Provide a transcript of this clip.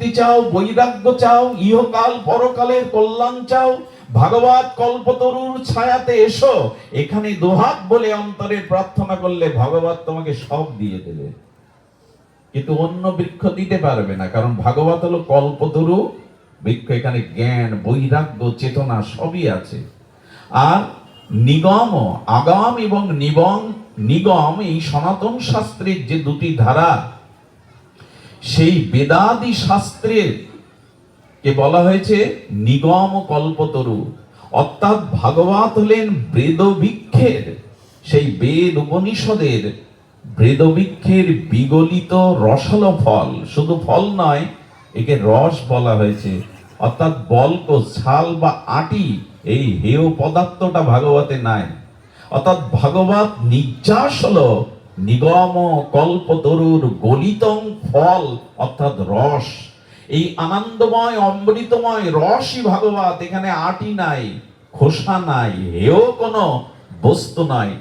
মুক্তি চাও, বৈরাগ্য চাও, ইহকাল পরকালের কল্যাণ চাও, ভাগবত কল্পতরুর ছায়াতে এসো। এখানে দুহাত বলে অন্তরে প্রার্থনা করলে ভগবত তোমাকে সব দিয়ে দেবে, কিন্তু অন্য বৃক্ষ দিতে পারবে না, কারণ ভাগবত হলো কল্পতরু বৃক্ষ। এখানে জ্ঞান, বৈরাগ্য, চেতনা সবই আছে। আর নিগম, আগাম এবং নিগম, এই সনাতন শাস্ত্রের যে দুটি ধারা, সেই বেদাদি শাস্ত্রের কে বলা হয়েছে নিগম কল্পতরু। অর্থাৎ ভাগবত হলেন বেদবৃক্ষের, সেই বেদ উপনিষদের বেদবৃক্ষের বিগলিত রসালো ফল। শুধু ফল নয়, একে রস বলা হয়েছে। অর্থাৎ বল্ক, ছাল বা আটি, এই হেয় পদার্থটা ভাগবতে নাই। অর্থাৎ ভাগবত নির্যাস হলো নিগম কল্পতরুর গলিতং ফল, অর্থাৎ রস। এই আনন্দময় অমৃতময় রসই ভাগবত। এখানে আটি নাই, খোসা নাই, হেয় কোনো বস্তু নাই।